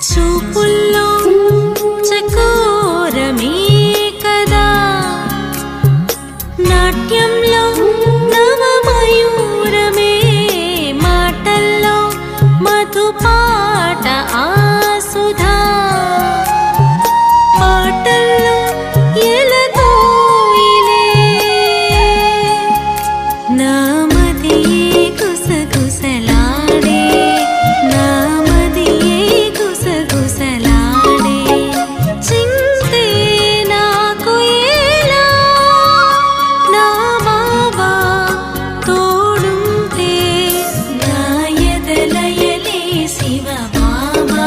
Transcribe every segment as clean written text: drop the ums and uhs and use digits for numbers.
చూపుల్లో చకోరమే కదా, నాట్యంలో నవమయూరమే, మాటల్లో మధుపాట ఆసుధా, పాటల్లో ఎలగోయిలే, నామదియే గుసగుసలాడే, నామదియే గుసగుసలాడే, చింతే నాకు ఎలా, నా బాబా తోడుంటే, నా ఎదలయలే శివ బాబా,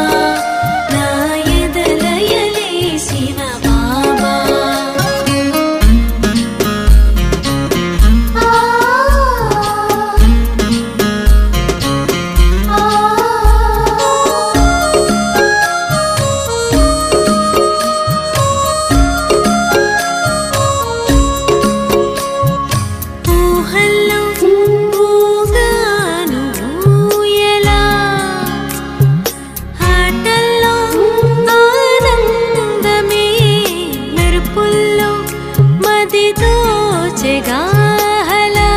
నా ఎదలయలే శివ బాబా. ఊహల్లో ఊగాను ఊయలా, ఆటల్లో ఆనందమే, మెరుపుల్లో మది దోచెగా హలా,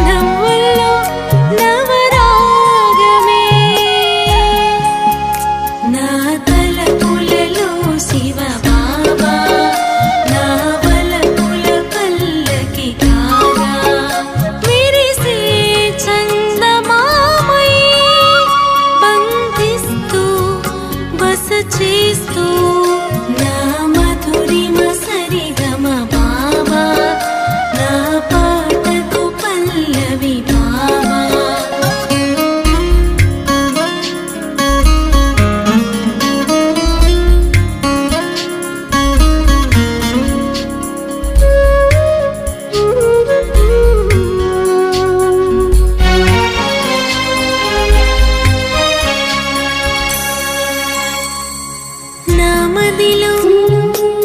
నవ్వుల్లో నవరాగమే, నా తలపులలో శివ బాబా, నా వలపుల పల్లకి కాగా, విరిసే చందమామై, బంధిస్తూ బస చేస్తూ, నా మధురిమ సరిగమ బాబా, నా పాటకు పల్లవి బాబా. నా మదిలో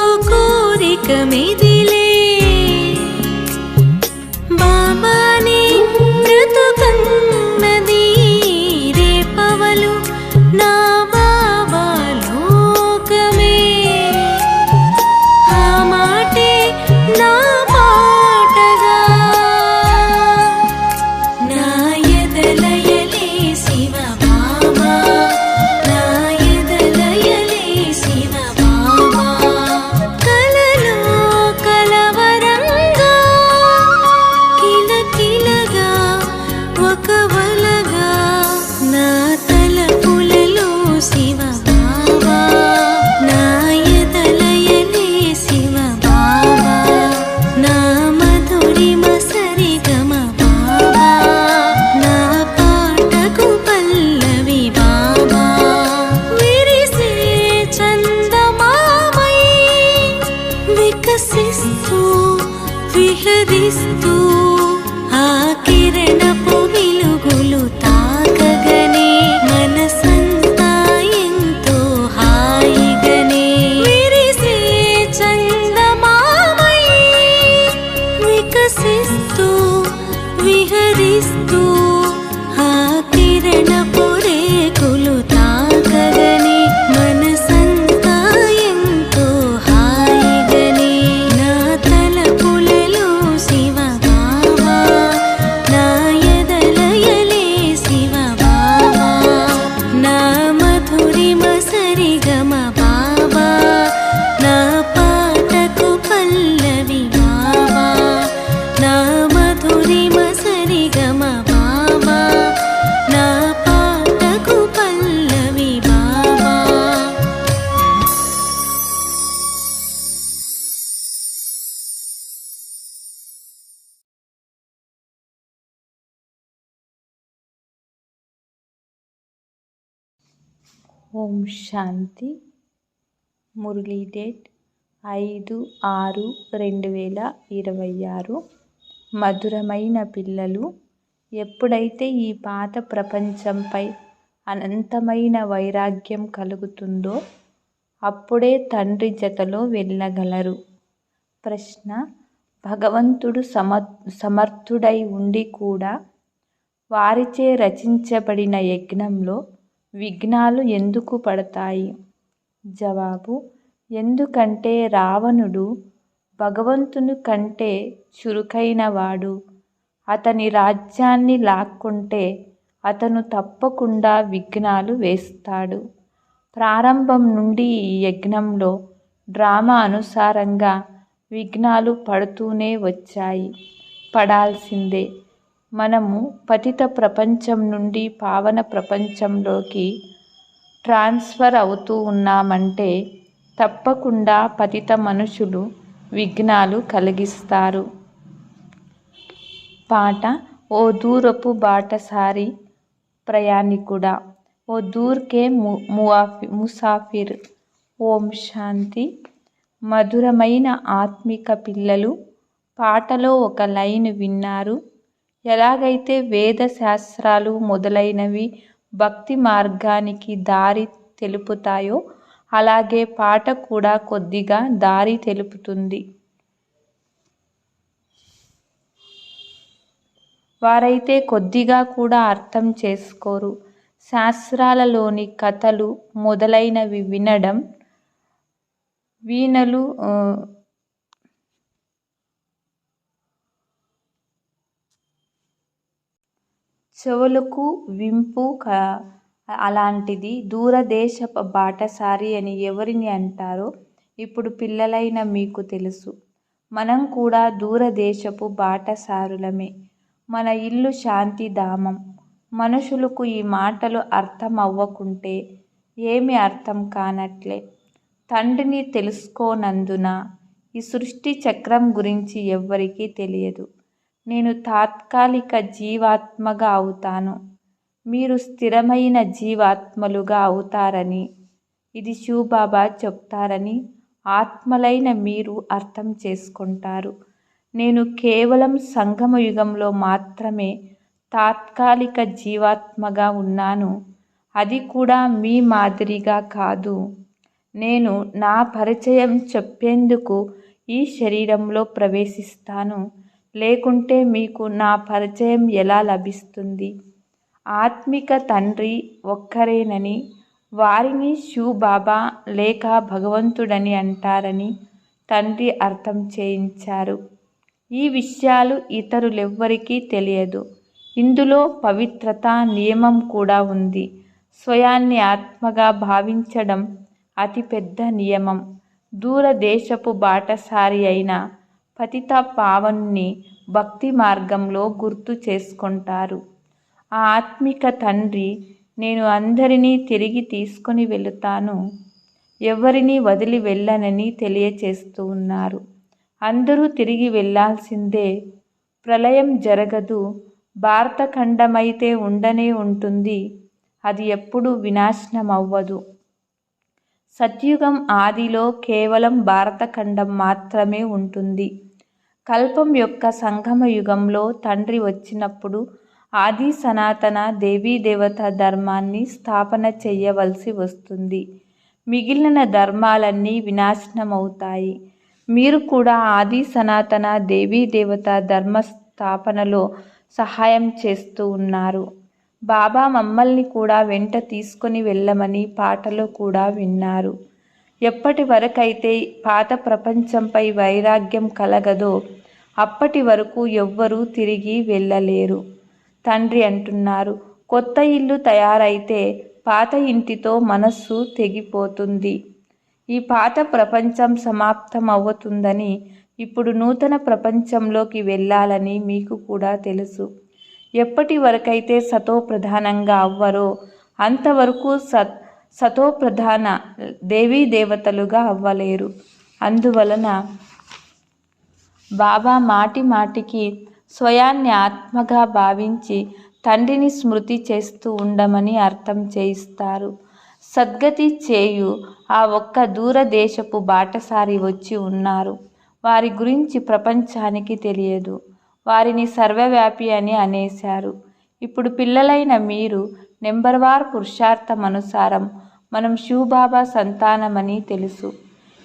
ఓ కోరిక మెదిలే, బాబానే బ్రతుకన్నది, రేపవలు నా బాబా లోకమే, ఆ మాటే నా పాటగా, నా ఎదలయలే శివ బాబా, నా ఎదలయలే శివ బాబా. కలలో కలవరంగా, కిలకిలగా ఒక వలగా, నా తలపులలో శివ బాబా, నా ఎదలయలే శివ బాబా, నా మధురిమ సరిగమ బాబా, నా పాటకు పల్లవి బాబా, విరిసే చందమామై, వికసిస్తూ విహరిస్తూ, ఆ కిరణపు వెలుగులు తాకగనే, మనసంతా ఎంతో హాయిగనే, విరిసే చందమామై, వికసిస్తూ విహరిస్తూ, ఆ కిరణపు రేకులు తాకగనే, మనసంతా ఎంతో హాయిగనే, నా తలపులలో శివ బాబా, నా ఎదలయలే శివ బాబా, నా మధురిమ సరిగమ బాబా, నా పాటకు పల్లవి బాబా, నా మధురిమ సరిగమ బాబా, నా పాటకు పల్లవి బాబా. ఓం శాంతి. మురళీ డేట్ 5/6/2026. మధురమైన పిల్లలు, ఎప్పుడైతే ఈ పాత ప్రపంచంపై అనంతమైన వైరాగ్యం కలుగుతుందో అప్పుడే తండ్రి జతలో వెళ్ళగలరు. ప్రశ్న: భగవంతుడు సమర్థుడై ఉండి కూడా వారిచే రచించబడిన యజ్ఞంలో విఘ్నాలు ఎందుకు పడతాయి? జవాబు: ఎందుకంటే రావణుడు భగవంతుని కంటే చురుకైనవాడు. అతని రాజ్యాన్ని లాక్కుంటే అతను తప్పకుండా విఘ్నాలు వేస్తాడు. ప్రారంభం నుండి ఈ యజ్ఞంలో డ్రామా అనుసారంగా విఘ్నాలు పడుతూనే వచ్చాయి, పడాల్సిందే. మనము పతిత ప్రపంచం నుండి పావన ప్రపంచంలోకి ట్రాన్స్ఫర్ అవుతూ ఉన్నామంటే తప్పకుండా పతిత మనుషులు విఘ్నాలు కలిగిస్తారు. పాట: ఓ దూరపు బాటసారి ప్రయాణికుడా, ఓ దూర్కే ముసాఫిర్. ఓం శాంతి. మధురమైన ఆత్మిక పిల్లలు, పాటలో ఒక లైన్ విన్నారు. ఎలాగైతే వేద శాస్త్రాలు మొదలైనవి భక్తి మార్గానికి దారి తెలుపుతాయో అలాగే పాట కూడా కొద్దిగా దారి తెలుపుతుంది. వారైతే కొద్దిగా కూడా అర్థం చేసుకోరు. శాస్త్రాలలోని కథలు మొదలైనవి వినడం, వీణలు చెవులకు వింపు అలాంటిది. దూరదేశపు బాటసారి అని ఎవరిని అంటారో ఇప్పుడు పిల్లలైన మీకు తెలుసు. మనం కూడా దూరదేశపు బాటసారులమే. మన ఇల్లు శాంతిధామం. మనుషులకు ఈ మాటలు అర్థం అవ్వకుంటే ఏమీ అర్థం కానట్లే. తండ్రిని తెలుసుకోనందున ఈ సృష్టి చక్రం గురించి ఎవ్వరికీ తెలియదు. నేను తాత్కాలిక జీవాత్మగా అవుతాను, మీరు స్థిరమైన జీవాత్మలుగా అవుతారని ఇది శివబాబా చెప్తారని ఆత్మలైన మీరు అర్థం చేసుకుంటారు. నేను కేవలం సంగమ యుగంలో మాత్రమే తాత్కాలిక జీవాత్మగా ఉన్నాను. అది కూడా మీ మాదిరిగా కాదు. నేను నా పరిచయం చెప్పేందుకు ఈ శరీరంలో ప్రవేశిస్తాను, లేకుంటే మీకు నా పరిచయం ఎలా లభిస్తుంది? ఆత్మిక తండ్రి ఒక్కరేనని, వారిని శివబాబా లేక భగవంతుడని అంటారని తండ్రి అర్థం చేయించారు. ఈ విషయాలు ఇతరులెవ్వరికీ తెలియదు. ఇందులో పవిత్రత నియమం కూడా ఉంది. స్వయాన్ని ఆత్మగా భావించడం అతిపెద్ద నియమం. దూరదేశపు బాటసారి అయిన పతిత పావనుని భక్తి మార్గంలో గుర్తు చేసుకుంటారు. ఆ ఆత్మిక తండ్రి నేను అందరినీ తిరిగి తీసుకొని వెళుతాను, ఎవరిని వదిలి వెళ్ళనని తెలియచేస్తూ ఉన్నారు. అందరూ తిరిగి వెళ్ళాల్సిందే. ప్రళయం జరగదు. భారతఖండమైతే ఉండనే ఉంటుంది, అది ఎప్పుడూ వినాశనం అవ్వదు. సత్యుగం ఆదిలో కేవలం భారతఖండం మాత్రమే ఉంటుంది. కల్పం యొక్క సంగమ యుగంలో తండ్రి వచ్చినప్పుడు ఆది సనాతన దేవీదేవత ధర్మాన్ని స్థాపన చేయవలసి వస్తుంది. మిగిలిన ధర్మాలన్నీ వినాశనమవుతాయి. మీరు కూడా ఆది సనాతన దేవీదేవత ధర్మ స్థాపనలో సహాయం చేస్తూ ఉన్నారు. బాబా మమ్మల్ని కూడా వెంట తీసుకొని వెళ్ళమని పాటలో కూడా విన్నారు. ఎప్పటి వరకైతే పాత ప్రపంచంపై వైరాగ్యం కలగదో అప్పటి వరకు ఎవ్వరూ తిరిగి వెళ్ళలేరు. తండ్రి అంటున్నారు, కొత్త ఇల్లు తయారైతే పాత ఇంటితో మనస్సు తెగిపోతుంది. ఈ పాత ప్రపంచం సమాప్తం అవుతుందని, ఇప్పుడు నూతన ప్రపంచంలోకి వెళ్ళాలని మీకు కూడా తెలుసు. ఎప్పటి వరకైతే సతోప్రధానంగా అవ్వరో అంతవరకు సతోప్రధాన దేవతలుగా అవ్వలేరు. అందువలన బాబా మాటి మాటికి స్వయాన్ని ఆత్మగా భావించి తండ్రిని స్మృతి చేస్తూ ఉండమని అర్థం చేయిస్తారు. సద్గతి చేయు ఆ ఒక్క దూరదేశపు బాటసారి వచ్చి ఉన్నారు. వారి గురించి ప్రపంచానికి తెలియదు. వారిని సర్వవ్యాపి అని అనేశారు. ఇప్పుడు పిల్లలైన మీరు నెంబర్వార్ పురుషార్థం అనుసారం మనం శివబాబా సంతానమని తెలుసు.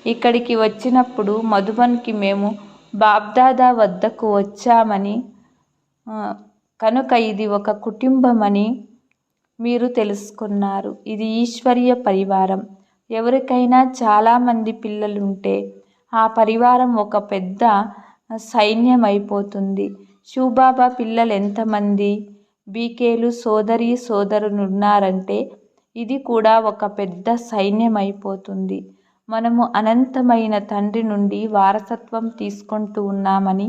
ఇక్కడికి వచ్చినప్పుడు మధుబన్కి మేము బాబ్దాదా వద్దకు వచ్చామని, కనుక ఇది ఒక కుటుంబమని మీరు తెలుసుకున్నారు. ఇది ఈశ్వరీయ పరివారం. ఎవరికైనా చాలామంది పిల్లలుంటే ఆ పరివారం ఒక పెద్ద సైన్యం అయిపోతుంది. శివబాబా పిల్లలు ఎంతమంది? బీకేలు సోదరీ సోదరులున్నారంటే ఇది కూడా ఒక పెద్ద సైన్యం అయిపోతుంది. మనము అనంతమైన తండ్రి నుండి వారసత్వం తీసుకుంటూ ఉన్నామని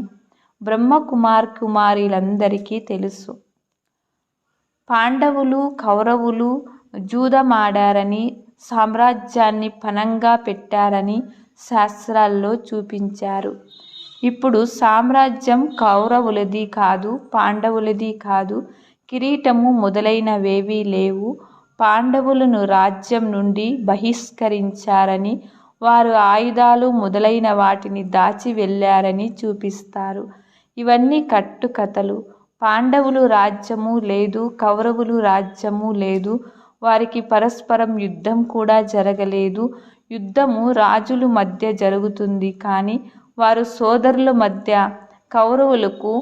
కుమారీలందరికీ తెలుసు. పాండవులు కౌరవులు జూదమాడారని, సామ్రాజ్యాన్ని పణంగా పెట్టారని శాస్త్రాల్లో చూపించారు. ఇప్పుడు సామ్రాజ్యం కౌరవులది కాదు, పాండవులది కాదు, కిరీటము మొదలైనవేవీ లేవు. పాండవులను రాజ్యం నుండి బహిష్కరించారని, వారు ఆయుధాలు మొదలైన వాటిని దాచి వెళ్ళారని చూపిస్తారు. ఇవన్నీ కట్టుకథలు. పాండవులు రాజ్యము లేదు, కౌరవులు రాజ్యము లేదు. వారికి పరస్పరం యుద్ధం కూడా జరగలేదు. యుద్ధము రాజుల మధ్య జరుగుతుంది కానీ వారు సోదరుల మధ్య. కౌరవులకు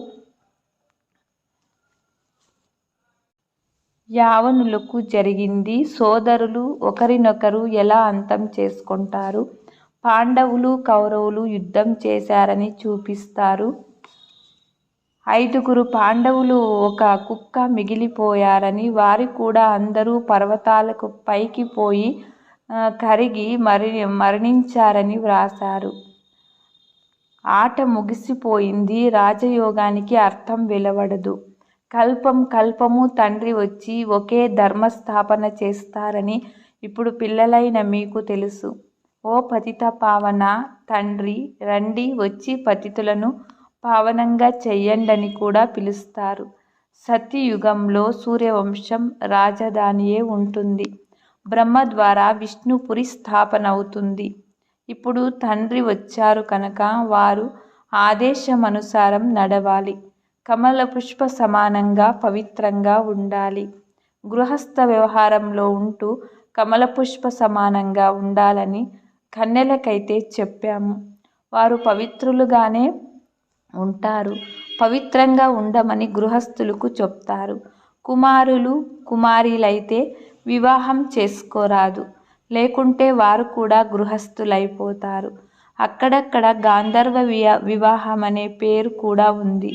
యావనులకు జరిగింది. సోదరులు ఒకరినొకరు ఎలా అంతం చేసుకుంటారు. పాండవులు కౌరవులు యుద్ధం చేశారని చూపిస్తారు. 5 పాండవులు ఒక కుక్క మిగిలిపోయారని, వారు కూడా అందరూ పర్వతాలకు పైకి పోయి కరిగి మరణించారని వ్రాసారు. ఆట ముగిసిపోయింది. రాజయోగానికి అర్థం వెలువడదు. కల్పము తండ్రి వచ్చి ఒకే ధర్మస్థాపన చేస్తారని ఇప్పుడు పిల్లలైన మీకు తెలుసు. ఓ పతిత పావన తండ్రి రండి, వచ్చి పతితులను పావనంగా చెయ్యండని కూడా పిలుస్తారు. సత్యయుగంలో సూర్యవంశం రాజధానియే ఉంటుంది. బ్రహ్మ ద్వారా విష్ణుపురి స్థాపన అవుతుంది. ఇప్పుడు తండ్రి వచ్చారు కనుక వారు ఆదేశమనుసారం నడవాలి. కమల పుష్ప సమానంగా పవిత్రంగా ఉండాలి. గృహస్థ వ్యవహారంలో ఉంటూ కమల పుష్ప సమానంగా ఉండాలని కన్యలకైతే చెప్పాము. వారు పవిత్రులుగానే ఉంటారు. పవిత్రంగా ఉండమని గృహస్థులకు చెప్తారు. కుమారులు కుమారీలైతే వివాహం చేసుకోరాదు, లేకుంటే వారు కూడా గృహస్థులైపోతారు. అక్కడక్కడ గాంధర్వ వివాహం అనే పేరు కూడా ఉంది.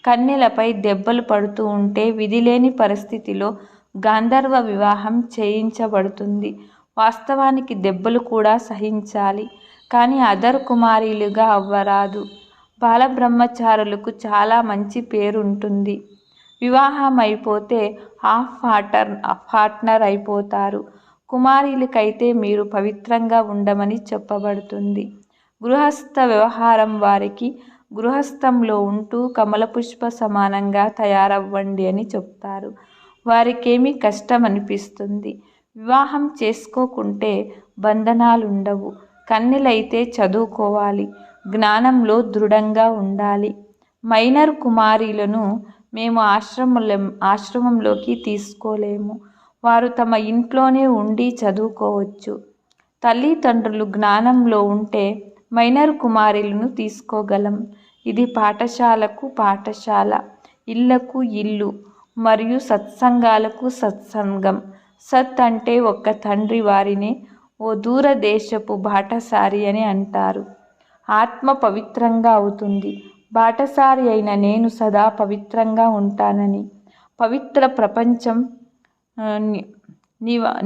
కన్యలపై దెబ్బలు పడుతూ ఉంటే విధిలేని పరిస్థితిలో గాంధర్వ వివాహం చేయించబడుతుంది. వాస్తవానికి దెబ్బలు కూడా సహించాలి, కానీ అదర్ కుమారీలుగా అవ్వరాదు. బాలబ్రహ్మచారులకు చాలా మంచి పేరుంటుంది. వివాహం అయిపోతే హాఫ్ పార్ట్నర్ అయిపోతారు. కుమారీలకైతే మీరు పవిత్రంగా ఉండమని చెప్పబడుతుంది. గృహస్థ వ్యవహారం వారికి గృహస్థంలో ఉంటూ కమలపుష్ప సమానంగా తయారవ్వండి అని చెప్తారు. వారికేమీ కష్టం అనిపిస్తుంది. వివాహం చేసుకోకుంటే బంధనాలుండవు. కన్యలైతే చదువుకోవాలి, జ్ఞానంలో దృఢంగా ఉండాలి. మైనర్ కుమారీలను మేము ఆశ్రమంలోకి తీసుకోలేము. వారు తమ ఇంట్లోనే ఉండి చదువుకోవచ్చు. తల్లిదండ్రులు జ్ఞానంలో ఉంటే మైనర్ కుమారీలను తీసుకోగలం. ఇది పాఠశాలకు పాఠశాల, ఇళ్లకు ఇల్లు, మరియు సత్సంగాలకు సత్సంగం. సత్ అంటే ఒక్క తండ్రి వారినే ఓ దూరదేశపు బాటసారి అని అంటారు. ఆత్మ పవిత్రంగా అవుతుంది. బాటసారి అయిన నేను సదా పవిత్రంగా ఉంటానని, పవిత్ర ప్రపంచం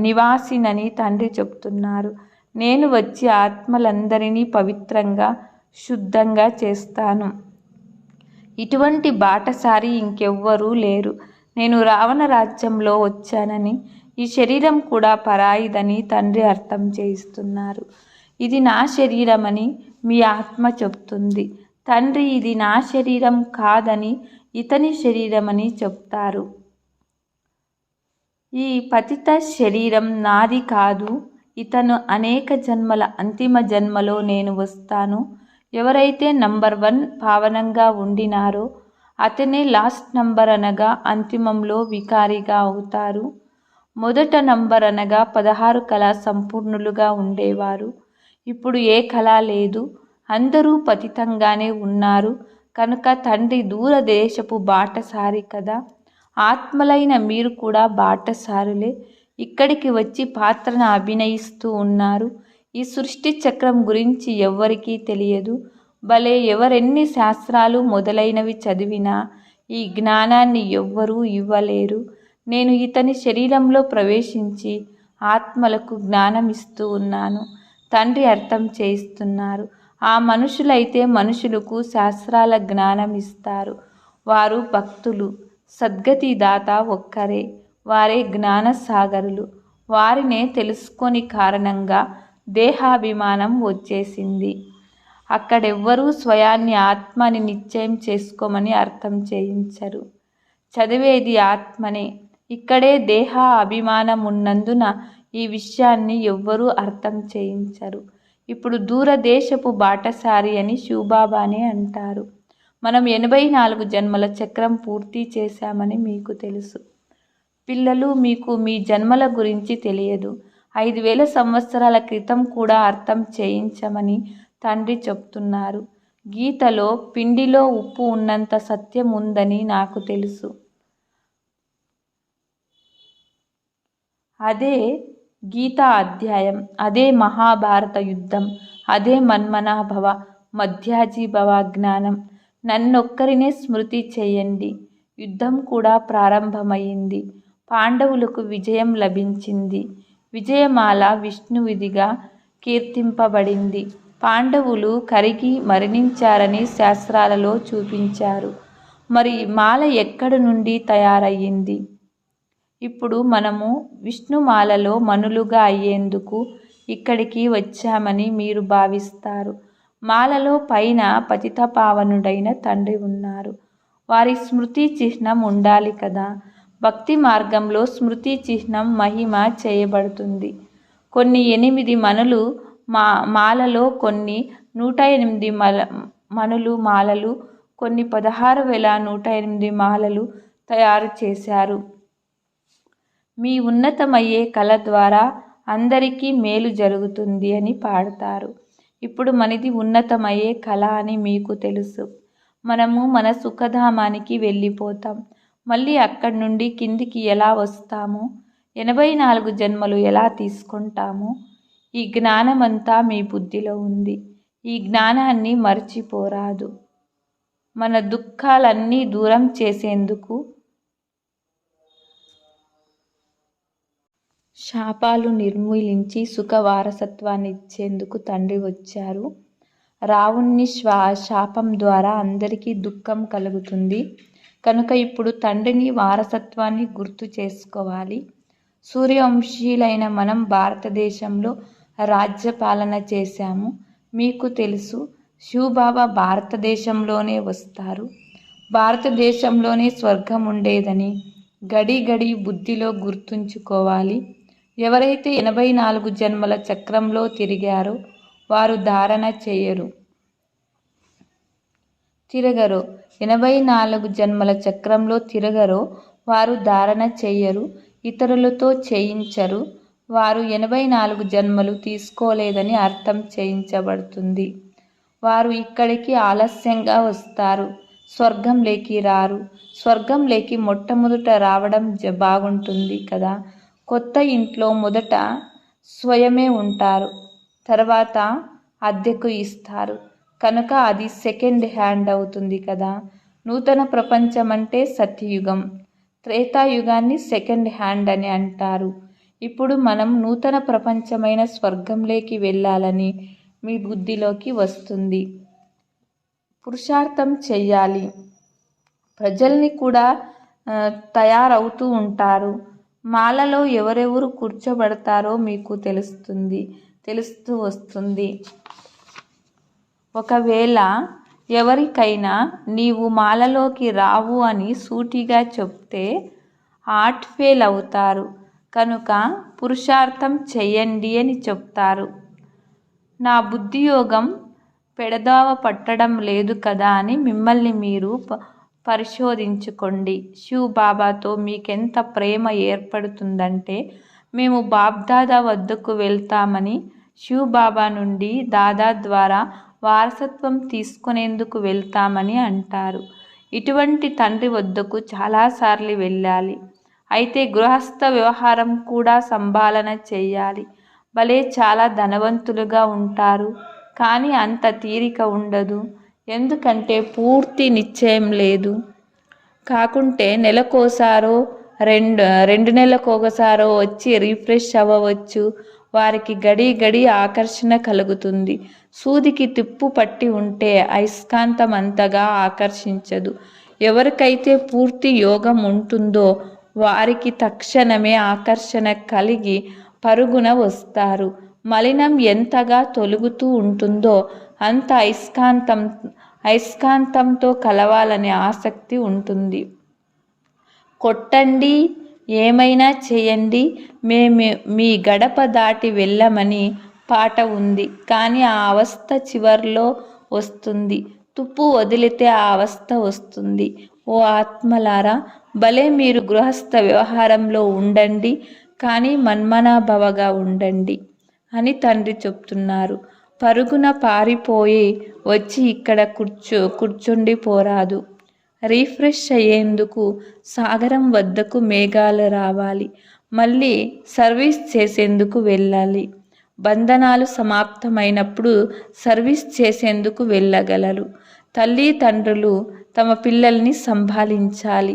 నివాసినని తండ్రి చెప్తున్నారు. నేను వచ్చి ఆత్మలందరినీ పవిత్రంగా శుద్ధంగా చేస్తాను. ఇటువంటి బాటసారి ఇంకెవ్వరూ లేరు. నేను రావణ రాజ్యంలో వచ్చానని, ఈ శరీరం కూడా పరాయిదని తండ్రి అర్థం చేయిస్తున్నారు. ఇది నా శరీరమని మీ ఆత్మ చెప్తుంది. తండ్రి ఇది నా శరీరం కాదని ఇతని శరీరమని చెప్తారు. ఈ పతిత శరీరం నాది కాదు. ఇతను అనేక జన్మల అంతిమ జన్మలో నేను వస్తాను. ఎవరైతే నంబర్ 1 పావనంగా ఉండినారో అతనే లాస్ట్ నంబర్ అనగా అంతిమంలో వికారిగా అవుతారు. మొదట నంబర్ అనగా 16 కళా సంపూర్ణులుగా ఉండేవారు. ఇప్పుడు ఏ కళ లేదు. అందరూ పతితంగానే ఉన్నారు కనుక తండ్రి దూరదేశపు బాటసారి కదా. ఆత్మలైన మీరు కూడా బాటసారులే. ఇక్కడికి వచ్చి పాత్రను అభినయిస్తూ ఉన్నారు. ఈ సృష్టి చక్రం గురించి ఎవ్వరికీ తెలియదు. భలే ఎవరెన్ని శాస్త్రాలు మొదలైనవి చదివినా ఈ జ్ఞానాన్ని ఎవ్వరూ ఇవ్వలేరు. నేను ఇతని శరీరంలో ప్రవేశించి ఆత్మలకు జ్ఞానం ఇస్తూ ఉన్నాను. తండ్రి అర్థం చేయిస్తున్నారు. ఆ మనుషులైతే మనుషులకు శాస్త్రాల జ్ఞానం ఇస్తారు. వారు భక్తులు. సద్గతి దాత ఒక్కరే. వారే జ్ఞానసాగరులు. వారినే తెలుసుకొని కారణంగా దేహాభిమానం వచ్చేసింది. అక్కడెవ్వరూ స్వయాన్ని ఆత్మ అని నిశ్చయం చేసుకోమని అర్థం చేయించరు. చదివేది ఆత్మనే. ఇక్కడే దేహ అభిమానం ఉన్నందున ఈ విషయాన్ని ఎవ్వరూ అర్థం చేయించరు. ఇప్పుడు దూరదేశపు బాటసారి అని శివబాబానే అంటారు. మనం 84 జన్మల చక్రం పూర్తి చేశామని మీకు తెలుసు. పిల్లలు, మీకు మీ జన్మల గురించి తెలియదు. 5000 సంవత్సరాల క్రితం కూడా అర్థం చేయించమని తండ్రి చెప్తున్నారు. గీతలో పిండిలో ఉప్పు ఉన్నంత సత్యం ఉందని నాకు తెలుసు. అదే గీతా అధ్యాయం, అదే మహాభారత యుద్ధం, అదే మన్మనాభవ మధ్యాజీభవ జ్ఞానం. నన్నొక్కరినే స్మృతి చేయండి. యుద్ధం కూడా ప్రారంభమైంది. పాండవులకు విజయం లభించింది. విజయమాల విష్ణువిధిగా కీర్తింపబడింది. పాండవులు కరిగి మరణించారని శాస్త్రాలలో చూపించారు. మరి మాల ఎక్కడి నుండి తయారయ్యింది? ఇప్పుడు మనము విష్ణుమాలలో మనులుగా అయ్యేందుకు ఇక్కడికి వచ్చామని మీరు భావిస్తారు. మాలలో పైన పతితపావనుడైన తండ్రి ఉన్నారు. వారి స్మృతి చిహ్నం ఉండాలి కదా. భక్తి మార్గంలో స్మృతి చిహ్నం మహిమ చేయబడుతుంది. కొన్ని 8 మనులు మాలలో, కొన్ని 108 మనులు మాలలు, కొన్ని 16,108 మాలలు తయారు చేశారు. మీ ఉన్నతమయ్యే కళ ద్వారా అందరికీ మేలు జరుగుతుంది అని పాడతారు. ఇప్పుడు మనది ఉన్నతమయ్యే కళ అని మీకు తెలుసు. మనము మన సుఖధామానికి వెళ్ళిపోతాం. మళ్ళీ అక్కడి నుండి కిందికి ఎలా వస్తాము? 84 జన్మలు ఎలా తీసుకుంటాము? ఈ జ్ఞానమంతా మీ బుద్ధిలో ఉంది. ఈ జ్ఞానాన్ని మర్చిపోరాదు. మన దుఃఖాలన్నీ దూరం చేసేందుకు, శాపాలు నిర్మూలించి సుఖ వారసత్వాన్ని ఇచ్చేందుకు తండ్రి వచ్చారు. రావణుని శాపం ద్వారా అందరికీ దుఃఖం కలుగుతుంది కనుక ఇప్పుడు తండ్రిని వారసత్వాన్ని గుర్తు చేసుకోవాలి. సూర్యవంశీయులైన మనం భారతదేశంలో రాజ్యపాలన చేశాము. మీకు తెలుసు, శివబాబా భారతదేశంలోనే వస్తారు. భారతదేశంలోనే స్వర్గం ఉండేదని గడి గడి బుద్ధిలో గుర్తుంచుకోవాలి. ఎవరైతే 84 జన్మల చక్రంలో తిరిగారో వారు ధారణ తిరగరు. 84 జన్మల చక్రంలో తిరగరో వారు ధారణ చెయ్యరు, ఇతరులతో చేయించరు. వారు 84 జన్మలు తీసుకోలేదని అర్థం చేయించబడుతుంది. వారు ఇక్కడికి ఆలస్యంగా వస్తారు, స్వర్గంలోకి రారు. స్వర్గంలోకి మొట్టమొదట రావడం బాగుంటుంది కదా. కొత్త ఇంట్లో మొదట స్వయమే ఉంటారు, తర్వాత అద్దెకు ఇస్తారు కనుక అది సెకండ్ హ్యాండ్ అవుతుంది కదా. నూతన ప్రపంచం అంటే సత్యయుగం, త్రేతాయుగాన్ని సెకండ్ హ్యాండ్ అని అంటారు. ఇప్పుడు మనం నూతన ప్రపంచమైన స్వర్గంలోకి వెళ్ళాలని మీ బుద్ధిలోకి వస్తుంది. పురుషార్థం చెయ్యాలి. ప్రజల్ని కూడా తయారవుతూ ఉంటారు. మాలలో ఎవరెవరు కూర్చోబడతారో మీకు తెలుస్తూ వస్తుంది. ఒకవేళ ఎవరికైనా నీవు మాలలోకి రావు అని సూటిగా చెప్తే హార్ట్ ఫెయిల్ అవుతారు కనుక పురుషార్థం చెయ్యండి అని చెప్తారు. నా బుద్ధియోగం పెడదావ పట్టడం లేదు కదా అని మిమ్మల్ని మీరు పరిశోధించుకోండి. శివ్ బాబాతో మీకెంత ప్రేమ ఏర్పడుతుందంటే మేము బాబ్దాదా వద్దకు వెళ్తామని శివ్ బాబా నుండి దాదా ద్వారా వారసత్వం తీసుకునేందుకు వెళ్తామని అంటారు. ఇటువంటి తండ్రి వద్దకు చాలాసార్లు వెళ్ళాలి. అయితే గృహస్థ వ్యవహారం కూడా సంభాళన చేయాలి. భలే చాలా ధనవంతులుగా ఉంటారు, కానీ అంత తీరిక ఉండదు. ఎందుకంటే పూర్తి నిశ్చయం లేదు. కాకుంటే నెలకోసారో రెండు నెలలకొకసారో వచ్చి రిఫ్రెష్ అవ్వవచ్చు. వారికి గడి గడి ఆకర్షణ కలుగుతుంది. సూదికి తుప్పు పట్టి ఉంటే అయస్కాంతం అంతగా ఆకర్షించదు. ఎవరికైతే పూర్తి యోగం ఉంటుందో వారికి తక్షణమే ఆకర్షణ కలిగి పరుగున వస్తారు. మలినం ఎంతగా తొలుగుతూ ఉంటుందో అంత అయస్కాంతంతో కలవాలనే ఆసక్తి ఉంటుంది. కొట్టండి, ఏమైనా చేయండి, మేము మీ గడప దాటి వెళ్ళమని పాట ఉంది. కానీ ఆ అవస్థ చివర్లో వస్తుంది. తుప్పు వదిలితే ఆ అవస్థ వస్తుంది. ఓ ఆత్మలారా, భలే మీరు గృహస్థ వ్యవహారంలో ఉండండి, కానీ మన్మనాభవగా ఉండండి అని తండ్రి చెప్తున్నారు. పరుగున పారిపోయి వచ్చి ఇక్కడ కూర్చుండి పోరాదు. రీఫ్రెష్ అయ్యేందుకు సాగరం వద్దకు మేఘాలు రావాలి. మళ్ళీ సర్వీస్ చేసేందుకు వెళ్ళాలి. బంధనాలు సమాప్తమైనప్పుడు సర్వీస్ చేసేందుకు వెళ్ళగలరు. తల్లి తండ్రులు తమ పిల్లల్ని సంభాళించాలి.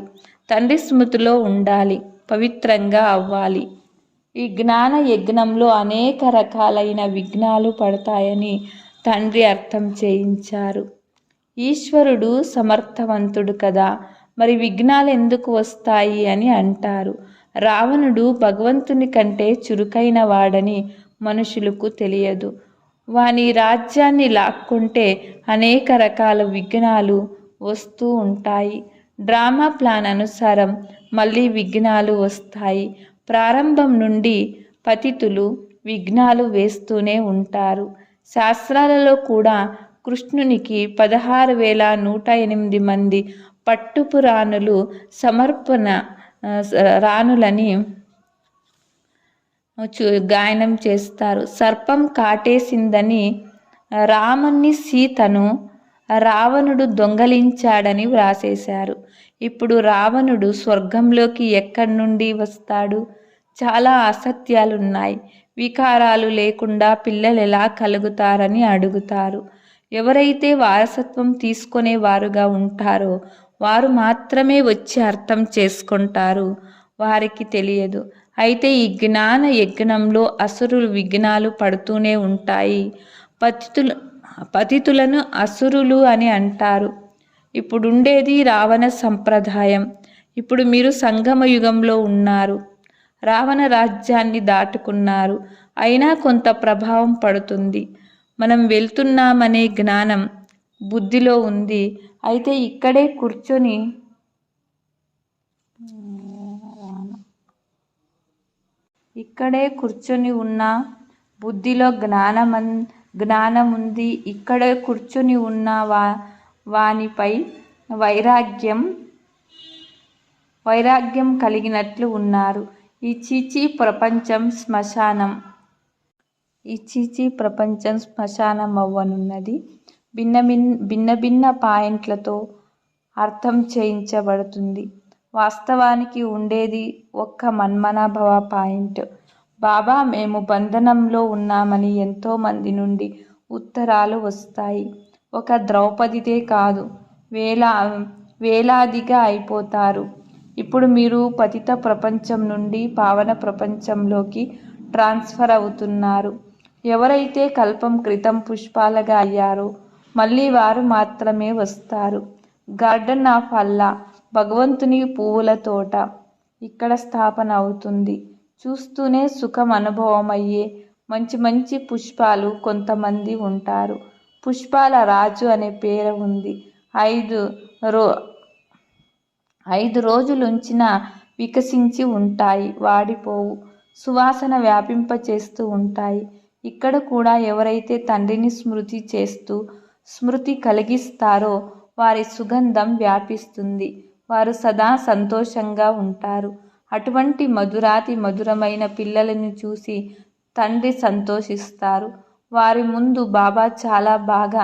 తండ్రి స్మృతిలో ఉండాలి. పవిత్రంగా అవ్వాలి. ఈ జ్ఞాన యజ్ఞంలో అనేక రకాలైన విఘ్నాలు పడతాయని తండ్రి అర్థం చేయించారు. ఈశ్వరుడు సమర్థవంతుడు కదా, మరి విఘ్నాలు ఎందుకు వస్తాయి అని అంటారు. రావణుడు భగవంతుని కంటే చురుకైన వాడని మనుషులకు తెలియదు. వాని రాజ్యాన్ని లాక్కుంటే అనేక రకాల విఘ్నాలు వస్తూ ఉంటాయి. డ్రామా ప్లాన్ అనుసారం మళ్ళీ విఘ్నాలు వస్తాయి. ప్రారంభం నుండి పతితులు విఘ్నాలు వేస్తూనే ఉంటారు. శాస్త్రాలలో కూడా కృష్ణునికి 16,108 మంది పట్టుపు రాణులు సమర్పణ రాణులని గాయనం చేస్తారు. సర్పం కాటేసిందని రాముని సీతను రావణుడు దొంగలించాడని వ్రాసేశారు. ఇప్పుడు రావణుడు స్వర్గంలోకి ఎక్కడి నుండి వస్తాడు? చాలా అసత్యాలున్నాయి. వికారాలు లేకుండా పిల్లలు ఎలా కలుగుతారని అడుగుతారు. ఎవరైతే వారసత్వం తీసుకునేవారుగా ఉంటారో వారు మాత్రమే వచ్చి అర్థం చేసుకుంటారు. వారికి తెలియదు. అయితే ఈ జ్ఞాన యజ్ఞంలో అసురులు విఘ్నాలు పడుతూనే ఉంటాయి. పతితులను అసురులు అని అంటారు. ఇప్పుడుండేది రావణ సంప్రదాయం. ఇప్పుడు మీరు సంగమ యుగంలో ఉన్నారు. రావణ రాజ్యాన్ని దాటుకున్నారు. అయినా కొంత ప్రభావం పడుతుంది. మనం వెళ్తున్నామనే జ్ఞానం బుద్ధిలో ఉంది. అయితే ఇక్కడే కూర్చొని ఉన్న బుద్ధిలో జ్ఞానముంది. ఇక్కడే కూర్చొని ఉన్న వానిపై వైరాగ్యం కలిగినట్లు ఉన్నారు. ఈ చీచీ ప్రపంచం శ్మశానం అవ్వనున్నది. భిన్న పాయింట్లతో అర్థం చేయించబడుతుంది. వాస్తవానికి ఉండేది ఒక్క మన్మనాభవ పాయింట్. బాబా, మేము బంధనంలో ఉన్నామని ఎంతోమంది నుండి ఉత్తరాలు వస్తాయి. ఒక ద్రౌపదిదే కాదు, వేలాదిగా అయిపోతారు. ఇప్పుడు మీరు పతిత ప్రపంచం నుండి పావన ప్రపంచంలోకి ట్రాన్స్ఫర్ అవుతున్నారు. ఎవరైతే కల్పం క్రితం పుష్పాలుగా అయ్యారో మళ్ళీ వారు మాత్రమే వస్తారు. గార్డెన్ ఆఫ్ అల్లా, భగవంతుని పువ్వుల తోట ఇక్కడ స్థాపన అవుతుంది. చూస్తూనే సుఖం అనుభవం అయ్యే మంచి మంచి పుష్పాలు కొంతమంది ఉంటారు. పుష్పాల రాజు అనే పేరు ఉంది. 5 రోజులుంచినా వికసించి ఉంటాయి, వాడిపోవు. సువాసన వ్యాపింపచేస్తూ ఉంటాయి. ఇక్కడ కూడా ఎవరైతే తండ్రిని స్మృతి చేస్తూ స్మృతి కలిగిస్తారో వారి సుగంధం వ్యాపిస్తుంది. వారు సదా సంతోషంగా ఉంటారు. అటువంటి మధురాతి మధురమైన పిల్లలను చూసి తండ్రి సంతోషిస్తారు. వారి ముందు బాబా చాలా బాగా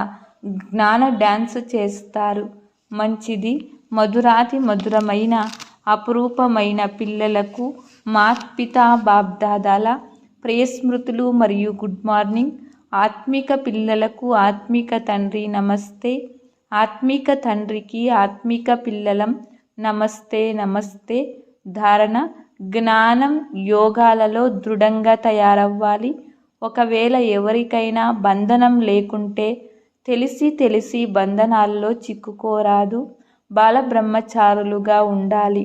జ్ఞాన డ్యాన్స్ చేస్తారు. మంచిది. మధురాతి మధురమైన అపురూపమైన పిల్లలకు మాత్పితా బాబ్దాదాల ప్రియస్మృతులు మరియు గుడ్ మార్నింగ్. ఆత్మిక పిల్లలకు ఆత్మిక తండ్రి నమస్తే. ఆత్మిక తండ్రికి ఆత్మిక పిల్లలం నమస్తే నమస్తే. ధారణ: జ్ఞానం యోగాలలో దృఢంగా తయారవ్వాలి. ఒకవేళ ఎవరికైనా బంధనం లేకుంటే తెలిసి బంధనాల్లో చిక్కుకోరాదు. బాలబ్రహ్మచారులుగా ఉండాలి.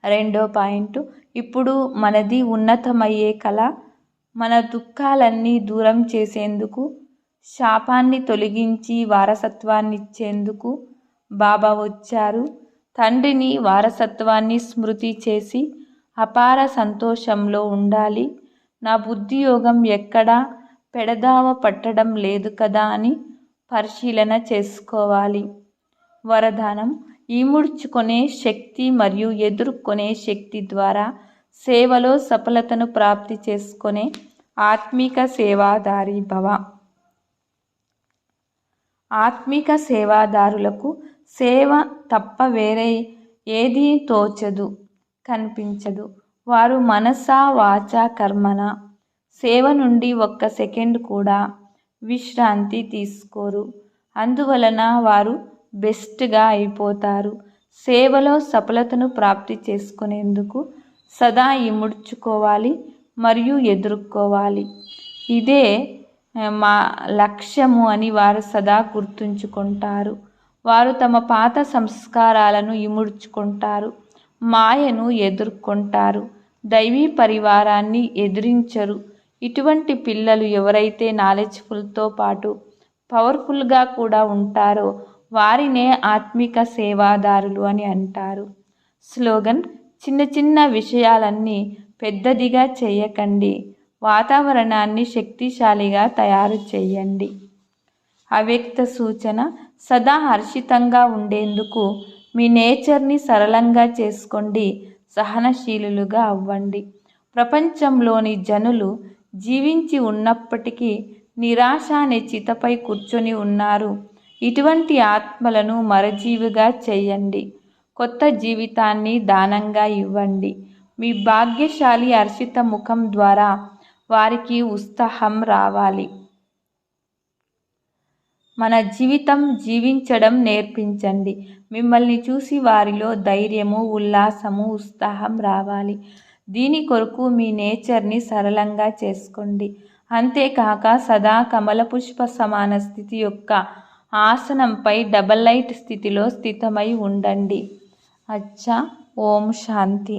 2వ పాయింట్, ఇప్పుడు మనది ఉన్నతమయ్యే కళ. మన దుఃఖాలన్నీ దూరం చేసేందుకు, శాపాన్ని తొలగించి వారసత్వాన్నిచ్చేందుకు బాబా వచ్చారు. తండ్రిని వారసత్వాన్ని స్మృతి చేసి అపార సంతోషంలో ఉండాలి. నా బుద్ధి యోగం ఎక్కడా పెడదావ పట్టడం లేదు కదా అని పరిశీలన చేసుకోవాలి. వరదానం: ఈముడ్చుకునే శక్తి మరియు ఎదుర్కొనే శక్తి ద్వారా సేవలో సఫలతను ప్రాప్తి చేసుకునే ఆత్మిక సేవాదారి భవ. ఆత్మిక సేవాదారులకు సేవ తప్ప వేరే ఏదీ తోచదు, కనిపించదు. వారు మనసా వాచా కర్మన సేవ నుండి ఒక్క సెకండ్ కూడా విశ్రాంతి తీసుకోరు. అందువలన వారు బెస్ట్గా అయిపోతారు. సేవలో సఫలతను ప్రాప్తి చేసుకునేందుకు సదా ఇముడ్చుకోవాలి మరియు ఎదుర్కోవాలి. ఇదే మా లక్ష్యము అని వారు సదా గుర్తుంచుకుంటారు. వారు తమ పాత సంస్కారాలను ఇముడ్చుకుంటారు, మాయను ఎదుర్కొంటారు, దైవీ పరివారాన్ని ఎదిరించరు. ఇటువంటి పిల్లలు ఎవరైతే నాలెడ్జ్ఫుల్తో పాటు పవర్ఫుల్గా కూడా ఉంటారో వారినే ఆత్మిక సేవాదారులు అని అంటారు. స్లోగన్: చిన్న చిన్న విషయాలన్నీ పెద్దదిగా చేయకండి, వాతావరణాన్ని శక్తిశాలిగా తయారు చేయండి. అవ్యక్త సూచన: సదా హర్షితంగా ఉండేందుకు మీ నేచర్ని సరళంగా చేసుకోండి, సహనశీలులుగా అవ్వండి. ప్రపంచంలోని జనులు జీవించి ఉన్నప్పటికీ నిరాశ అనే చితపై కూర్చొని ఉన్నారు. ఇటువంటి ఆత్మలను మరజీవిగా చేయండి. కొత్త జీవితాన్ని దానంగా ఇవ్వండి. మీ భాగ్యశాలి హర్షిత ముఖం ద్వారా వారికి ఉత్సాహం రావాలి. మన జీవితం జీవించడం నేర్పించండి. మిమ్మల్ని చూసి వారిలో ధైర్యము, ఉల్లాసము, ఉత్సాహం రావాలి. దీని కొరకు మీ నేచర్ని సరళంగా చేసుకోండి. అంతేకాక సదా కమల పుష్ప సమాన స్థితి యొక్క ఆసనంపై డబల్ లైట్ స్థితిలో స్థితమై ఉండండి. అచ్చా. ఓం శాంతి.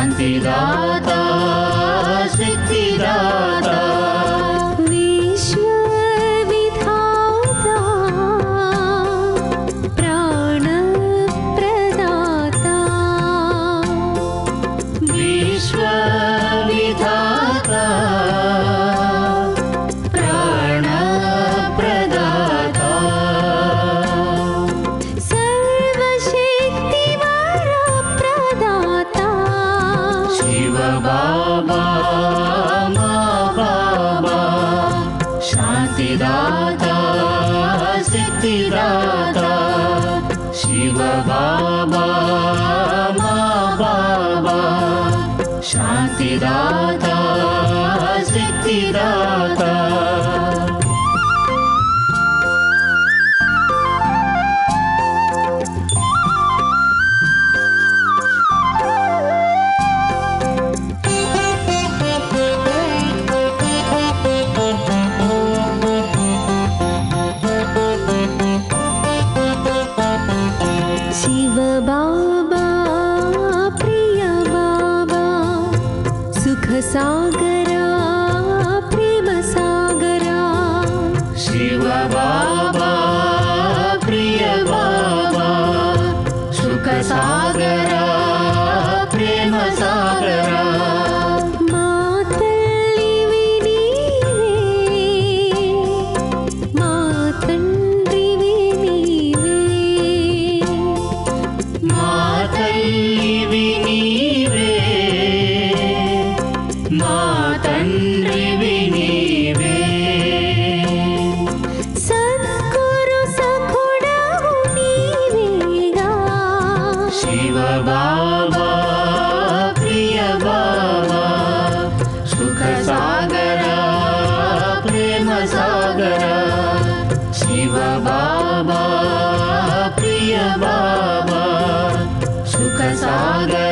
शान्तिदाता सिद्धिदाता विश्वविधाता प्राणप्रदाता विश्वविधाता प्राणप्रदाता सर्वशक्तिवरप्रदाता शिव बाबा मा बाबा शान्तिदाता सिद्धिदाता शिव बाबा मा बाबा शान्तिदाता सिद्धिदाता शिव बाबा प्रिय बाबा सुख सागरा प्रेम सागरा शिव बाबा प्रिय बाबा सुख सागरा प्रेम सागरा मातल्लिवि नीवे मातंड्रिवि नीवे मातल्लिवि नीवे मातन्ड्रिवि नीवे सद्गुरु सखुडवु नीवेगा शिव बाबा प्रिय बाबा सुख सागरा प्रेम सागरा शिव बाबा प्रिय बाबा सुख सागरा